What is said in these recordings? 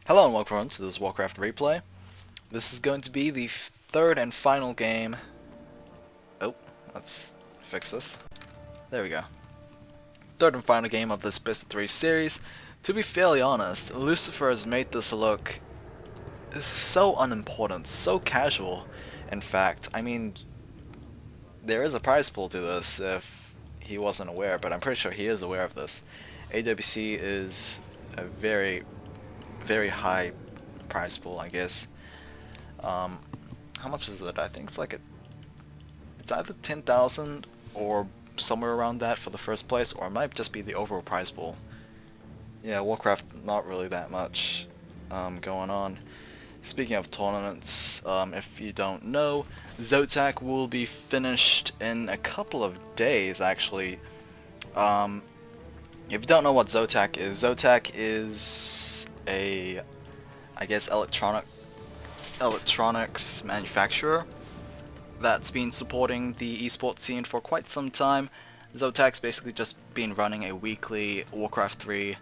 Hello and welcome to this Warcraft replay. This is going to be the third and final game. Oh, let's fix this. There we go. Third and final game of this WC3 series. To be fairly honest, Lucifer has made this look so unimportant, so casual. In fact, I mean, there is a prize pool to this if he wasn't aware, but I'm pretty sure he is aware of this. AWC is a very, very high prize pool, I guess. How much is it? I think it's like it's either 10,000 or somewhere around that for the first place, or it might just be the overall prize pool. Yeah, Warcraft, not really that much going on. Speaking of tournaments, if you don't know, Zotac will be finished in a couple of days, actually. If you don't know what Zotac is a, I guess, electronics manufacturer that's been supporting the esports scene for quite some time. Zotac's basically just been running a weekly Warcraft 3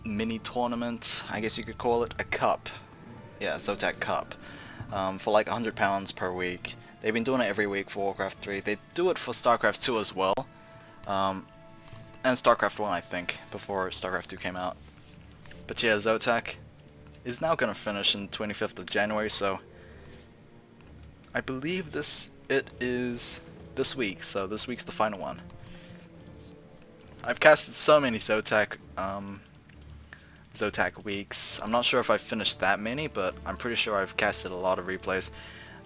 mini tournament, I guess you could call it, a cup. Yeah, Zotac Cup. For like £100 per week. They've been doing it every week for Warcraft 3. They do it for StarCraft 2 as well. And StarCraft 1, I think, before StarCraft 2 came out. But yeah, Zotac is now going to finish in 25th of January, so I believe it is this week, so this week's the final one. I've casted so many Zotac weeks. I'm not sure if I've finished that many, but I'm pretty sure I've casted a lot of replays.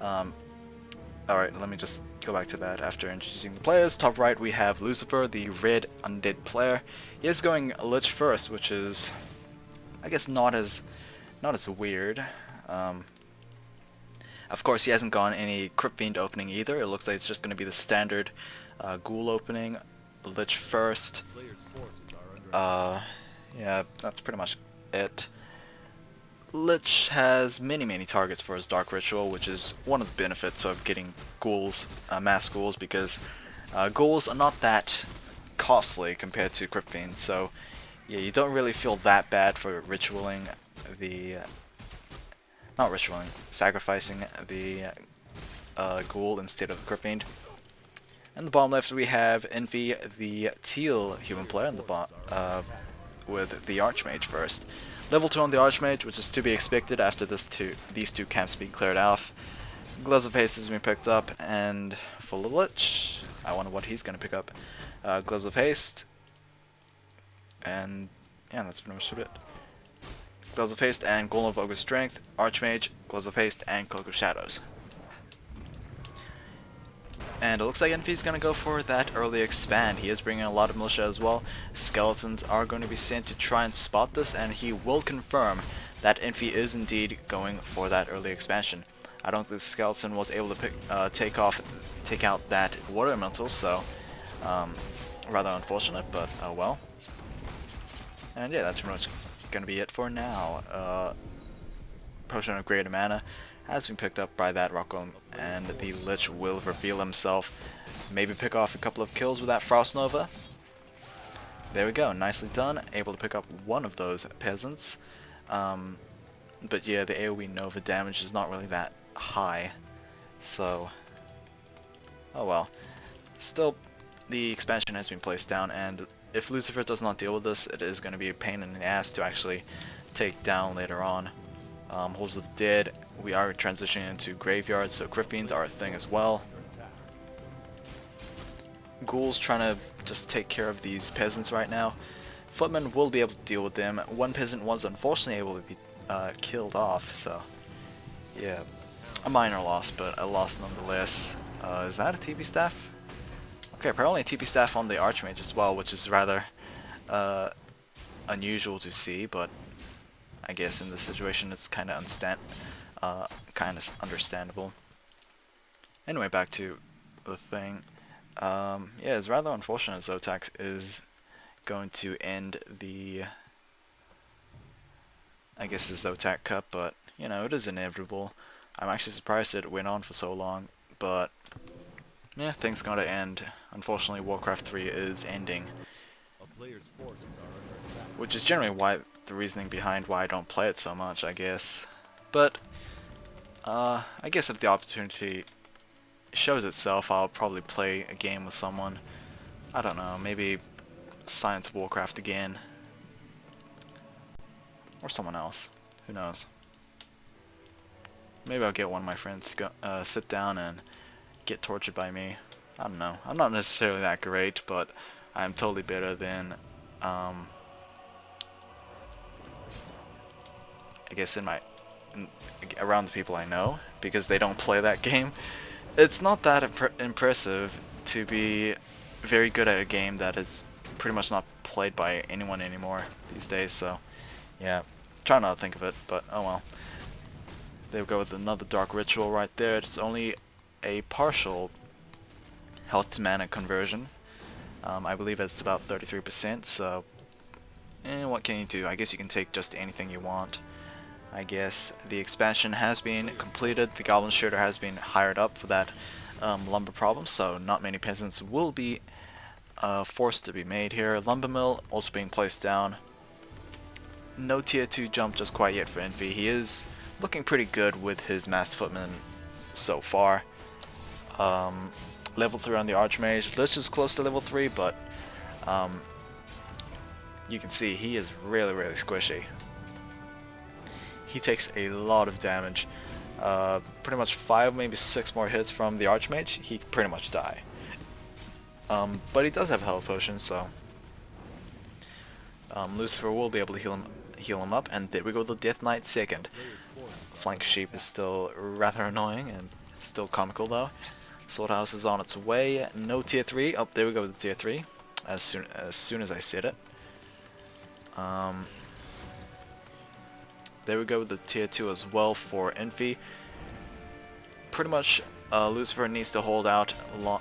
Alright, let me just go back to that after introducing the players. Top right we have Lucifer, the red undead player. He is going Lich first, which is, I guess, not as weird. Of course, he hasn't gone any Crypt Fiend opening either. It looks like it's just going to be the standard Ghoul opening, Lich first. Yeah, that's pretty much it. Lich has many targets for his Dark Ritual, which is one of the benefits of getting ghouls, mass ghouls, because ghouls are not that costly compared to Crypt Fiends, so yeah, you don't really feel that bad for ritualing the... not ritualing, sacrificing the ghoul instead of the Crypt Fiend. And the bottom left we have Infi, the teal human player, in the with the Archmage first. Level 2 on the Archmage, which is to be expected after these two camps being cleared off. Gloves of Haste has been picked up, and for the Lich, I wonder what he's going to pick up. Gloves of Haste, and yeah, that's pretty much it. Gloves of Haste and Golem of Ogre Strength, Archmage, Gloves of Haste, and Cloak of Shadows. And it looks like Infi's going to go for that early expand. He is bringing a lot of militia as well. Skeletons are going to be sent to try and spot this, and he will confirm that Infi is indeed going for that early expansion. I don't think the skeleton was able to take out that water elemental, so rather unfortunate, but oh well. And yeah, that's pretty much going to be it for now. Potion of Greater Mana has been picked up by that rock golem, and the Lich will reveal himself. Maybe pick off a couple of kills with that Frost Nova. There we go, nicely done. Able to pick up one of those peasants. But yeah, the AoE Nova damage is not really that high, so oh well. Still, the expansion has been placed down, and if Lucifer does not deal with this, it is going to be a pain in the ass to actually take down later on. Halls of the Dead, we are transitioning into graveyards, so Crypt Fiends are a thing as well. Ghouls trying to just take care of these peasants right now. Footmen will be able to deal with them. One peasant was unfortunately able to be killed off, so yeah, a minor loss, but a loss nonetheless. Is that a TP staff? Okay, apparently a TP staff on the Archmage as well, which is rather unusual to see, but I guess in this situation it's kind of understandable. Anyway, back to the thing. Yeah, it's rather unfortunate Zotac is going to end the, I guess, the Zotac Cup, but you know, it is inevitable. I'm actually surprised it went on for so long, but yeah, things gotta end. Unfortunately, Warcraft 3 is ending, which is generally why the reasoning behind why I don't play it so much, I guess. But I guess if the opportunity shows itself, I'll probably play a game with someone. I don't know, maybe Science of Warcraft again. Or someone else. Who knows? Maybe I'll get one of my friends to go, sit down and get tortured by me. I don't know. I'm not necessarily that great, but I'm totally better than, I guess around the people I know, because they don't play that game. It's not that impressive to be very good at a game that is pretty much not played by anyone anymore these days, so yeah, try not to think of it, but oh well. There we go with another Dark Ritual right there. It's only a partial health to mana conversion. I believe it's about 33%, so what can you do? I guess you can take just anything you want. I guess the expansion has been completed. The Goblin Shooter has been hired up for that lumber problem, so not many peasants will be forced to be made here. Lumber Mill also being placed down. No tier 2 jump just quite yet for Infi. He is looking pretty good with his Mass Footman so far. Level 3 on the Archmage. Lich is close to level 3, but you can see he is really squishy. He takes a lot of damage. Pretty much 5, maybe 6 more hits from the Archmage, he pretty much die. But he does have health potions, so Lucifer will be able to heal him up, and there we go, the Death Knight second. Flank Sheep is still rather annoying and still comical though. Sword House is on its way. No tier 3. Oh, there we go with the tier 3. As soon as I said it. There we go with the tier 2 as well for Infi. Pretty much Lucifer needs to hold out long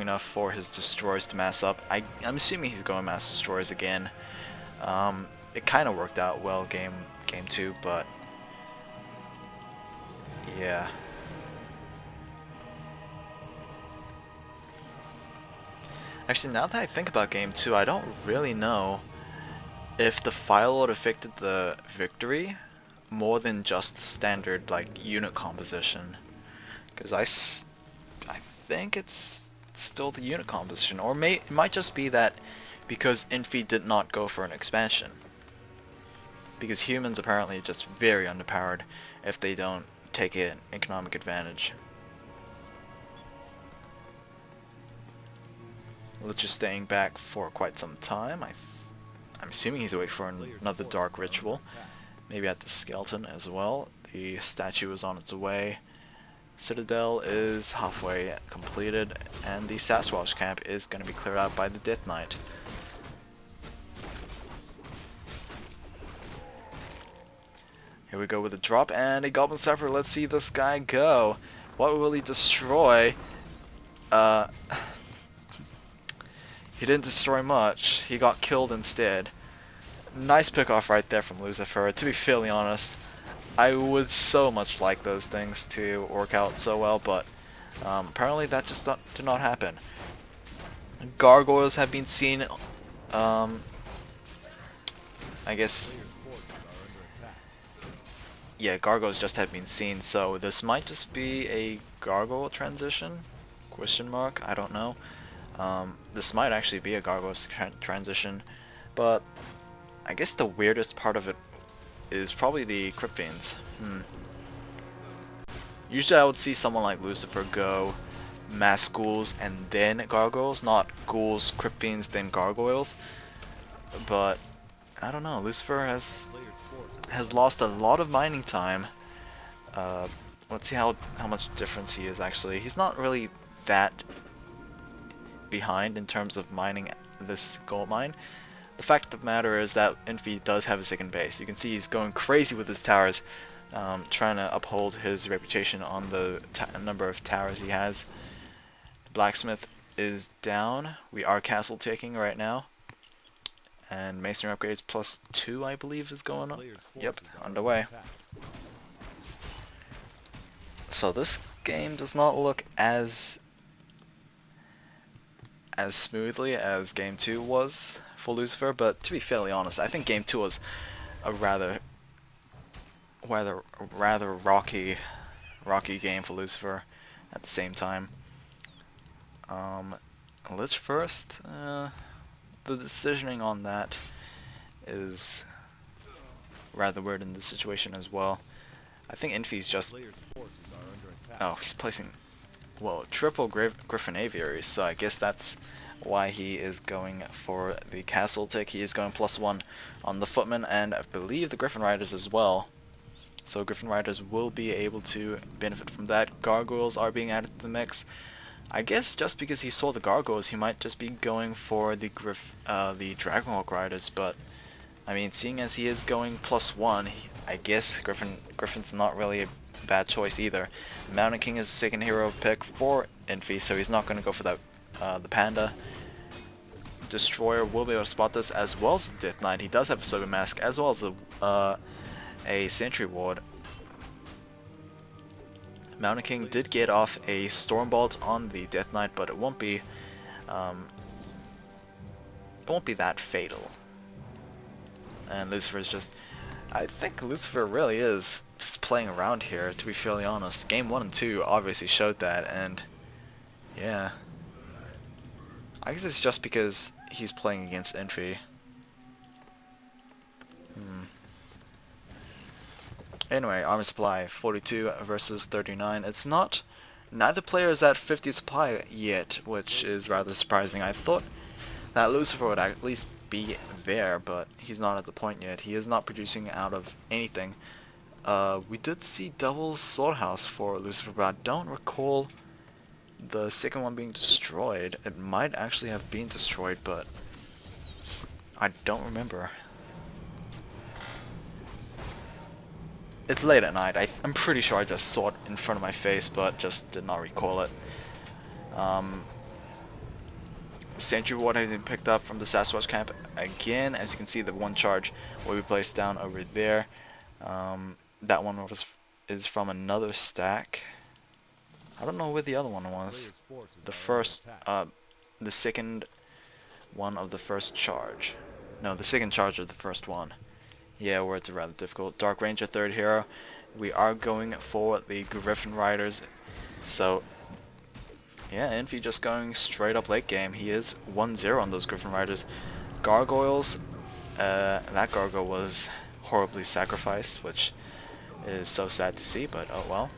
enough for his destroyers to mass up. I'm assuming he's going mass destroyers again. It kind of worked out well game 2, but yeah. Actually, now that I think about game 2, I don't really know if the file load affected the victory more than just the standard like unit composition, because I think it's still the unit composition, or it might just be that because Infi did not go for an expansion, because humans apparently are just very underpowered if they don't take an economic advantage. Lich is staying back for quite some time. I'm assuming he's away for another Dark Ritual. Maybe at the Skeleton as well. The statue is on its way. Citadel is halfway completed, and the Sasquatch camp is going to be cleared out by the Death Knight. Here we go with a drop and a Goblin Sniper. Let's see this guy go. What will he destroy? He didn't destroy much. He got killed instead. Nice pick off right there from Lucifer. To be fairly honest, I would so much like those things to work out so well, but apparently that just did not happen. Gargoyles have been seen. I guess. Yeah, gargoyles just have been seen, so this might just be a gargoyle transition? Question mark? I don't know. This might actually be a gargoyle transition, but I guess the weirdest part of it is probably the Crypt Fiends. Usually I would see someone like Lucifer go mass ghouls and then gargoyles, not ghouls, Crypt Fiends, then gargoyles. But I don't know, Lucifer has lost a lot of mining time. Let's see how much difference he is actually. He's not really that behind in terms of mining this gold mine. The fact of the matter is that Infi does have a second base. You can see he's going crazy with his towers, trying to uphold his reputation on the number of towers he has. Blacksmith is down. We are castle taking right now. And masonry upgrades +2 I believe is going on. Yep, underway. So this game does not look as smoothly as game 2 was for Lucifer, but to be fairly honest, I think Game 2 was a rather rocky game for Lucifer at the same time. Lich first, the decisioning on that is rather weird in this situation as well. I think Infi's just... Oh, he's placing... Whoa, triple Griffin Aviaries, so I guess that's why he is going for the castle tick. He is going +1 on the footmen, and I believe the Griffin Riders as well. So Griffin Riders will be able to benefit from that. Gargoyles are being added to the mix. I guess just because he saw the Gargoyles, he might just be going for the Dragonhawk Riders, but I mean, seeing as he is going +1, I guess Griffin's not really a bad choice either. Mountain King is the second hero of pick for Infi, so he's not going to go for that the Panda. Destroyer will be able to spot this, as well as the Death Knight. He does have a Sober Mask, as well as a Sentry Ward. Mountain King did get off a Stormbolt on the Death Knight, but it won't be that fatal. And Lucifer's just... I think Lucifer really is just playing around here, to be fairly honest. Game 1 and 2 obviously showed that, and yeah. I guess it's just because he's playing against Infi. Anyway, armor supply 42 versus 39. It's not... Neither player is at 50 supply yet, which is rather surprising. I thought that Lucifer would at least be there, but he's not at the point yet. He is not producing out of anything. We did see double slaughterhouse for Lucifer, but I don't recall the second one being destroyed. It might actually have been destroyed, but I don't remember. It's late at night. I'm pretty sure I just saw it in front of my face, but just did not recall it. Sentry Ward has been picked up from the Sasquatch camp again. As you can see, the one charge will be placed down over there. That one is from another stack. I don't know where the other one was. The second one of the first charge. No, the second charge of the first one. Yeah, words are rather difficult. Dark Ranger, third hero. We are going for the Griffin Riders. So, yeah, Infi just going straight up late game. He is 1-0 on those Griffin Riders. Gargoyles, that gargoyle was horribly sacrificed, which is so sad to see, but oh well.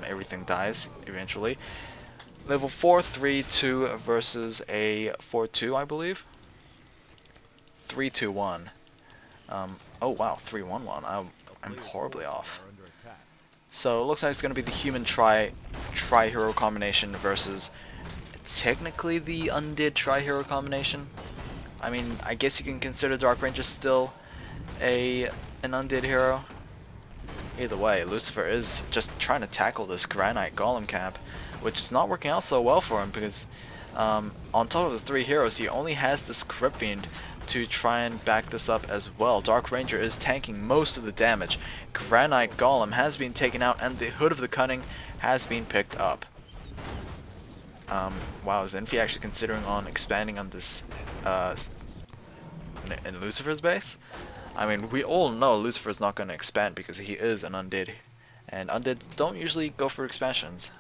Everything dies eventually. Level 4, 3-2 versus a 4-2, I believe. 3-2-1. Oh wow, 3-1-1. I'm horribly off. So it looks like it's going to be the human tri-hero combination versus technically the undead tri-hero combination. I mean, I guess you can consider Dark Ranger still an undead hero. Either way, Lucifer is just trying to tackle this Granite Golem camp, which is not working out so well for him because on top of his 3 heroes, he only has the Script Fiend to try and back this up as well. Dark Ranger is tanking most of the damage. Granite Golem has been taken out, and the Hood of the Cunning has been picked up. Wow, is Infi actually considering on expanding on this in Lucifer's base? I mean, we all know Lucifer's not going to expand because he is an undead, and undeads don't usually go for expansions.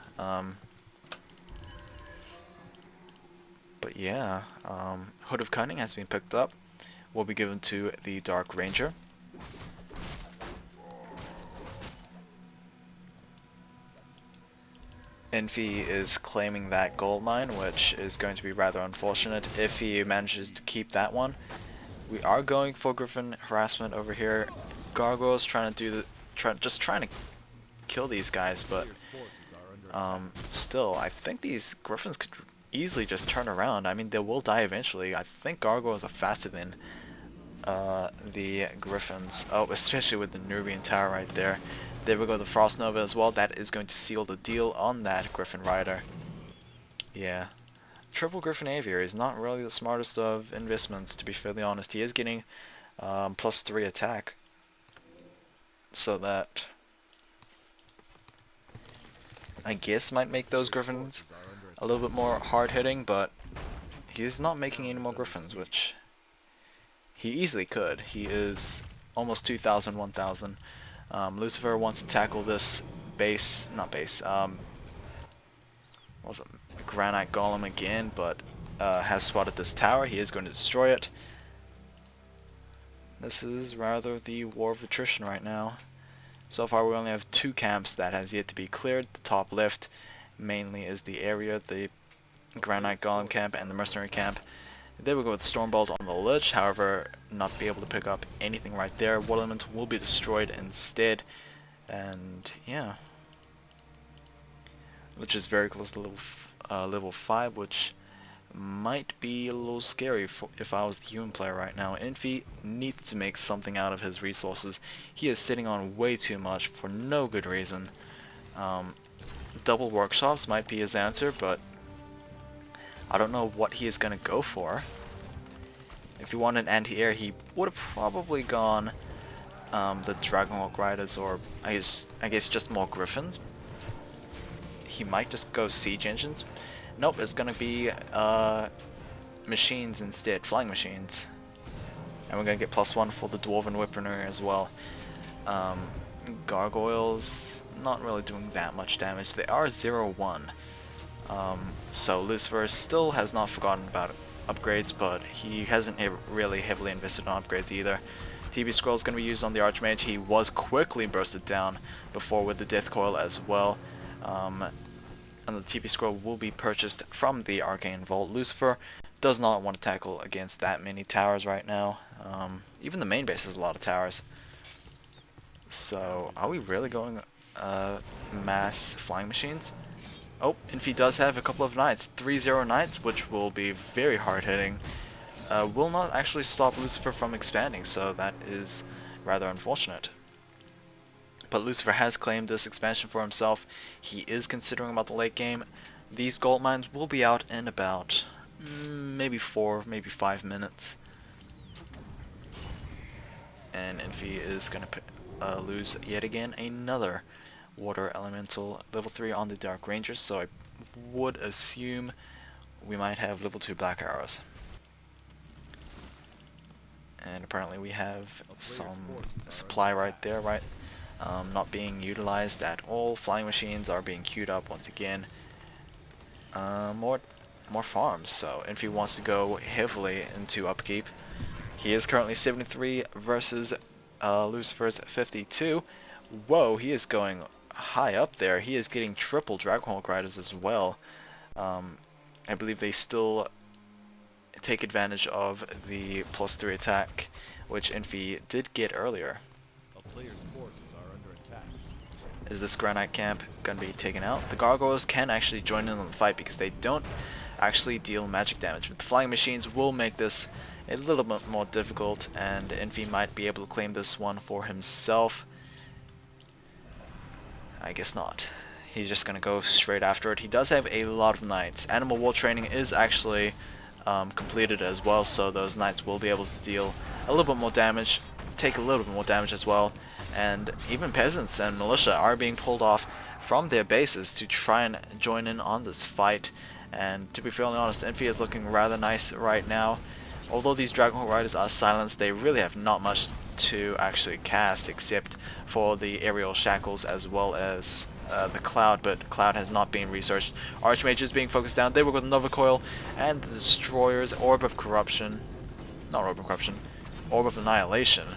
But yeah, Hood of Cunning has been picked up. Will be given to the Dark Ranger. Infi is claiming that gold mine, which is going to be rather unfortunate if he manages to keep that one. We are going for Griffin harassment over here. Gargoyles trying to just trying to kill these guys, but still, I think these Griffins could easily just turn around. I mean, they will die eventually. I think Gargoyles are faster than the Griffins. Oh, especially with the Nubian Tower right there. There we go, the Frost Nova as well. That is going to seal the deal on that Griffin Rider. Yeah. Triple Griffin Aviary is not really the smartest of investments, to be fairly honest. He is getting +3 attack. So that, I guess, might make those Griffins a little bit more hard-hitting, but he's not making any more Griffins, which He easily could. He is almost 2,000, 1,000. Lucifer wants to tackle this base, not base, what was it, Granite Golem again, but has spotted this tower. He is going to destroy it. This is rather the war of attrition right now. So far we only have 2 camps that has yet to be cleared. The top left mainly is the area, the Granite Golem camp and the Mercenary camp. They will go with Stormbolt on the Lich, however not be able to pick up anything right there. Water Element will be destroyed instead, and yeah. Lich is very close to level 5, which might be a little scary if I was the human player right now. Infi needs to make something out of his resources. He is sitting on way too much for no good reason. Double workshops might be his answer, but I don't know what he is going to go for. If he wanted anti-air, he would have probably gone the Dragonhawk Riders, or I guess just more Griffins. He might just go siege engines. Nope, it's going to be machines instead, flying machines. And we're going to get +1 for the Dwarven Weaponry as well. Gargoyles, not really doing that much damage. They are 0-1. So Lucifer still has not forgotten about upgrades, but he hasn't really heavily invested on upgrades either. TB Scroll is going to be used on the Archmage. He was quickly bursted down before with the Death Coil as well. And the TP Scroll will be purchased from the Arcane Vault. Lucifer does not want to tackle against that many towers right now. Even the main base has a lot of towers. So, are we really going mass flying machines? Oh, Infi does have a couple of knights. 3-0 knights, which will be very hard-hitting. Will not actually stop Lucifer from expanding, so that is rather unfortunate. But Lucifer has claimed this expansion for himself. He is considering about the late game. These gold mines will be out in about maybe 4, maybe 5 minutes. And Infi is going to lose yet again another water elemental level 3 on the Dark Rangers, so I would assume we might have level 2 Black Arrows. And apparently we have some supply right there, right? Not being utilized at all. Flying machines are being queued up once again. More farms, so Infi wants to go heavily into upkeep. He is currently 73 versus Lucifer's 52. Whoa, he is going high up there. He is getting triple Dragonhawk Riders as well. I believe they still take advantage of the +3 attack, which Infi did get earlier. Is this Granite camp going to be taken out? The Gargoyles can actually join in on the fight because they don't actually deal magic damage, but the flying machines will make this a little bit more difficult, and Infi might be able to claim this one for himself. I guess not. He's just going to go straight after it. He does have a lot of knights. Animal War training is actually completed as well, so those knights will be able to deal a little bit more damage, take a little bit more damage as well. And even peasants and militia are being pulled off from their bases to try and join in on this fight. And to be fairly honest, Infi is looking rather nice right now. Although these Dragonhawk Riders are silenced, they really have not much to actually cast except for the aerial shackles as well as the Cloud, but Cloud has not been researched. Archmage is being focused down. They work with Nova Coil and the Destroyer's Orb of Corruption. Not Orb of Corruption, Orb of Annihilation.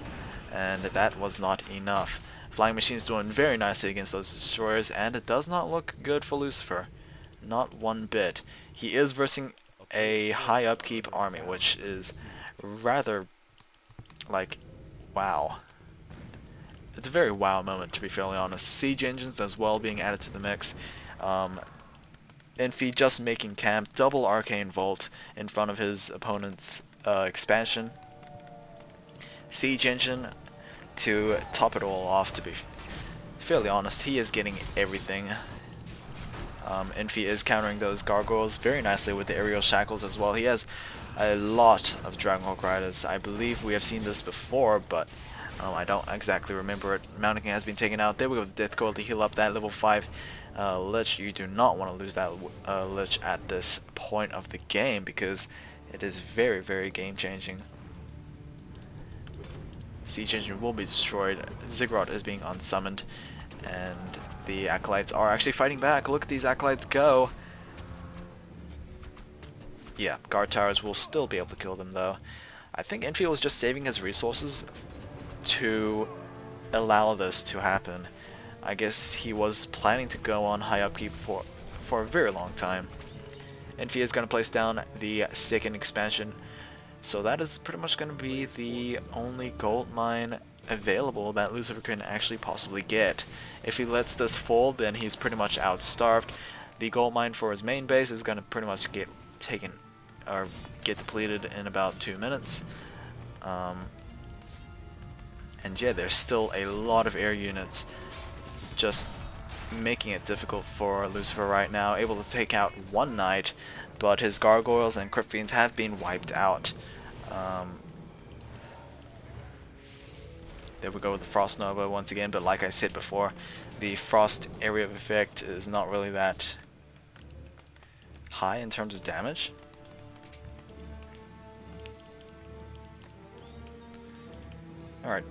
And that was not enough. Flying Machine's doing very nicely against those destroyers, and it does not look good for Lucifer. Not one bit. He is versing a high upkeep army, which is rather like wow. It's a very wow moment, to be fairly honest. Siege engines as well being added to the mix. Infi just making camp, double Arcane Vault in front of his opponent's expansion. Siege engine to top it all off. To be fairly honest, he is getting everything. Infi is countering those gargoyles very nicely with the aerial shackles as well. He has a lot of Dragonhawk Riders. I believe we have seen this before, but I don't exactly remember it. Mountain King has been taken out. There we go with Death Coil to heal up that level 5 Lich. You do not want to lose that Lich at this point of the game because it is very, very game changing. siege engine will be destroyed. Ziggurat is being unsummoned, and the acolytes are actually fighting back. Look at these acolytes go. Yeah, guard towers will still be able to kill them though. I think Infi was just saving his resources to allow this to happen. I guess he was planning to go on high upkeep for a very long time. Infi is going to place down the second expansion, so that is pretty much going to be the only gold mine available that Lucifer can actually possibly get. If he lets this fall, then he's pretty much outstarved. The gold mine for his main base is going to pretty much get taken or get depleted in about 2 minutes. And yeah, there's still a lot of air units just making it difficult for Lucifer right now, able to take out one knight, but his gargoyles and crypt fiends have been wiped out. There we go with the Frost Nova once again, but like I said before, the Frost area of effect is not really that high in terms of damage. Alright,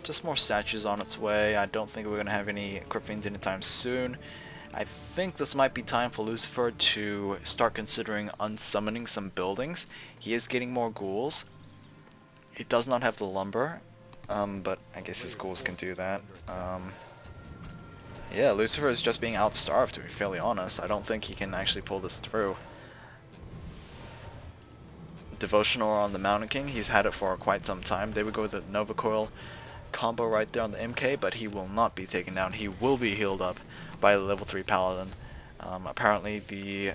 just more statues on its way. I don't think we're going to have any crypt fiends anytime soon. I think this might be time for Lucifer to start considering unsummoning some buildings. He is getting more ghouls. He does not have the lumber, but I guess his ghouls can do that. Yeah, Lucifer is just being outstarved, to be fairly honest. I don't think he can actually pull this through. Devotional on the Mountain King, he's had it for quite some time. They would go with the Nova Coil combo right there on the MK, but he will not be taken down. He will be healed up by the level 3 Paladin. Apparently the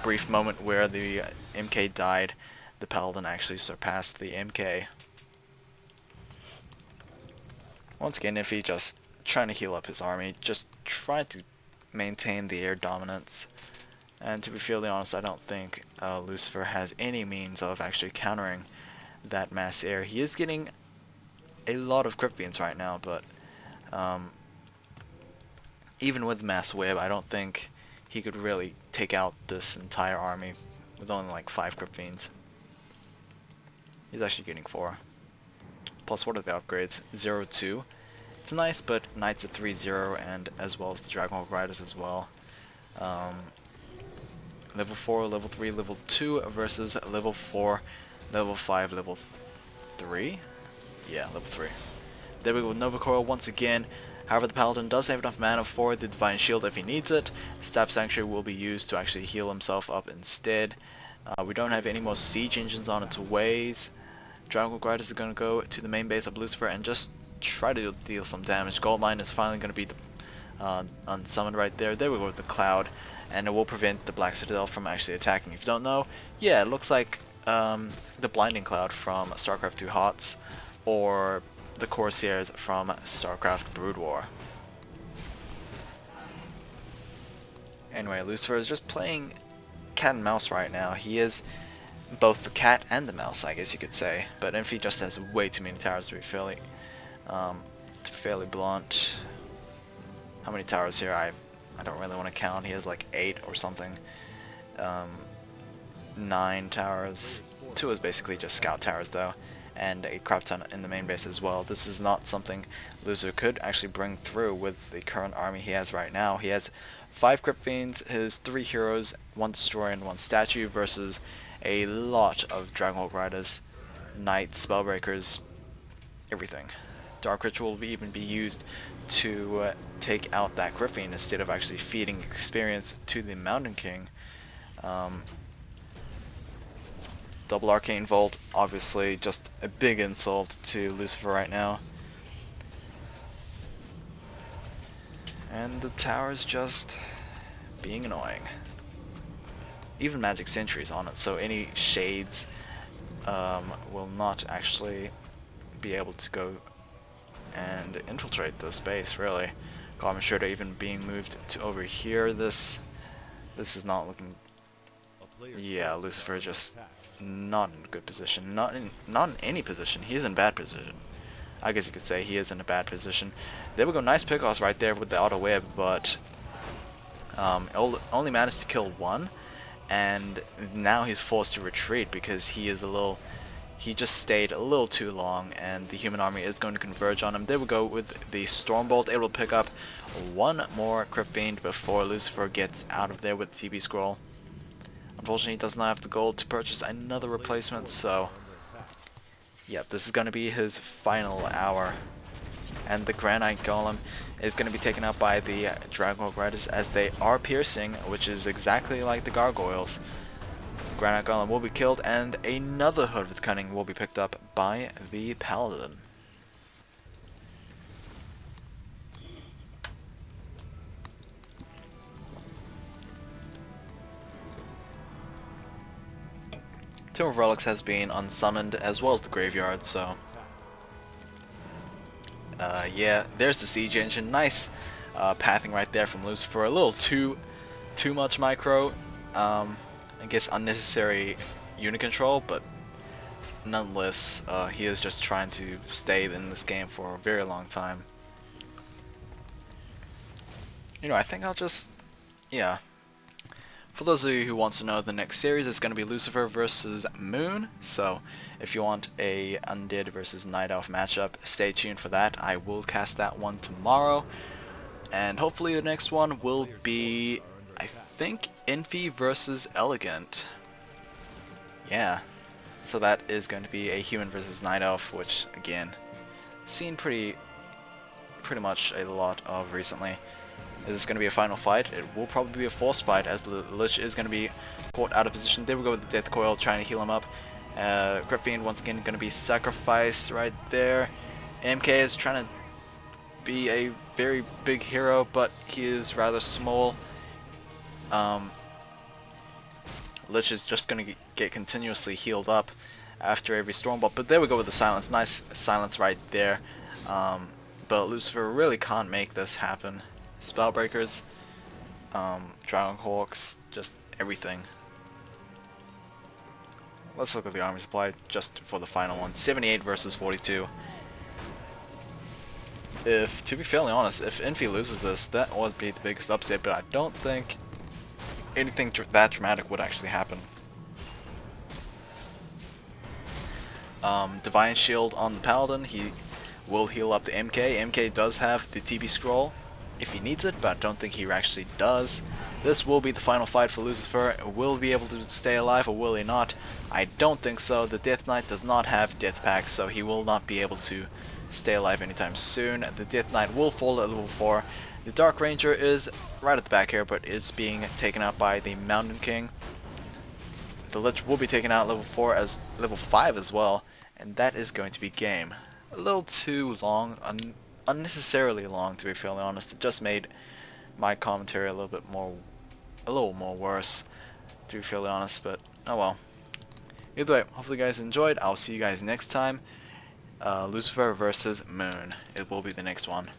brief moment where the MK died, the Paladin actually surpassed the MK. Once again, Infi just trying to heal up his army, just try to maintain the air dominance. And to be fairly honest, I don't think Lucifer has any means of actually countering that mass air. He is getting a lot of crypt fiends right now, but even with mass web, I don't think he could really take out this entire army with only like 5 crypt fiends. He's actually getting 4. Plus, what are the upgrades? 0-2. It's nice, but Knights at 3-0, and as well as the Dragonhawk Riders as well. Level 4, level 3, level 2 versus level 4, level 5, level 3? Yeah, level 3. There we go with Nova Coil once again. However, the Paladin does have enough mana for the Divine Shield if he needs it. Staff Sanctuary will be used to actually heal himself up instead. We don't have any more siege engines on its ways. Dragonhawk Riders are going to go to the main base of Lucifer and just try to deal some damage. Goldmine is finally going to be unsummoned right there. There we go with the Cloud. And it will prevent the Black Citadel from actually attacking. If you don't know, yeah, it looks like the Blinding Cloud from StarCraft 2 HOTS, or the Corsairs from StarCraft Brood War. Anyway, Lucifer is just playing cat and mouse right now. He is both the cat and the mouse, I guess you could say. But Infi just has way too many towers to be fairly blunt. How many towers here? I don't really want to count. He has like 8 or something. 9 towers. 2 is basically just scout towers though, and a crap ton in the main base as well. This is not something Lucifer could actually bring through with the current army he has right now. He has 5 crypt fiends, his 3 heroes, 1 destroyer and 1 statue, versus a lot of Dragonhawk Riders, knights, spellbreakers, everything. Dark Ritual will even be used to take out that crypt fiend instead of actually feeding experience to the Mountain King. Double Arcane Vault, obviously just a big insult to Lucifer right now. And the tower's just being annoying. Even Magic Sentry's on it, so any shades will not actually be able to go and infiltrate this base, really. Garmin Shredder even being moved to over here. This is not looking... Yeah, Lucifer just not in a good position. Not in any position. He's in bad position. I guess you could say he is in a bad position. There we go, nice pickoffs right there with the auto web, but only managed to kill 1, and now he's forced to retreat because he is a little... he just stayed a little too long, and the human army is going to converge on him. There we go with the Stormbolt, able to pick up one more Crypt Fiend before Lucifer gets out of there with the TB Scroll. Unfortunately, he does not have the gold to purchase another replacement, so yep, this is going to be his final hour. And the Granite Golem is going to be taken out by the Dragon Riders as they are piercing, which is exactly like the Gargoyles. Granite Golem will be killed, and another Hood with Cunning will be picked up by the Paladin. Tomb of Relics has been unsummoned, as well as the Graveyard, so yeah, there's the Siege Engine. Nice pathing right there from Lucifer. A little too much micro. I guess unnecessary unit control, but nonetheless, he is just trying to stay in this game for a very long time. You know, I think I'll just, yeah. For those of you who wants to know, the next series is going to be Lucifer versus Moon, so if you want a Undead versus Night Elf matchup, stay tuned for that. I will cast that one tomorrow, and hopefully the next one will be, I think, Infi versus Elegant. Yeah, so that is going to be a Human versus Night Elf, which, again, seen pretty much a lot of recently. Is this going to be a final fight? It will probably be a forced fight, as the Lich is going to be caught out of position. There we go with the Death Coil, trying to heal him up. Crypt Fiend once again going to be sacrificed right there. MK is trying to be a very big hero, but he is rather small. Lich is just going to get continuously healed up after every Stormbolt. But there we go with the silence. Nice silence right there. But Lucifer really can't make this happen. Spellbreakers, Dragon Hawks, just everything. Let's look at the army supply just for the final one. 78 versus 42. To be fairly honest, if Infi loses this, that would be the biggest upset, but I don't think anything that dramatic would actually happen. Divine Shield on the Paladin, he will heal up the MK. MK does have the TB Scroll if he needs it, but I don't think he actually does. This will be the final fight for Lucifer. Will he be able to stay alive, or will he not? I don't think so. The Death Knight does not have Death Pack, so he will not be able to stay alive anytime soon. The Death Knight will fall at level 4. The Dark Ranger is right at the back here, but is being taken out by the Mountain King. The Lich will be taken out level 4 as level 5 as well, and that is going to be game. A little too long, unnecessarily long, to be fairly honest. It just made my commentary a little more worse, to be fairly honest, but oh well. Either way, hopefully you guys enjoyed. I'll see you guys next time. Lucifer versus Moon. It will be the next one.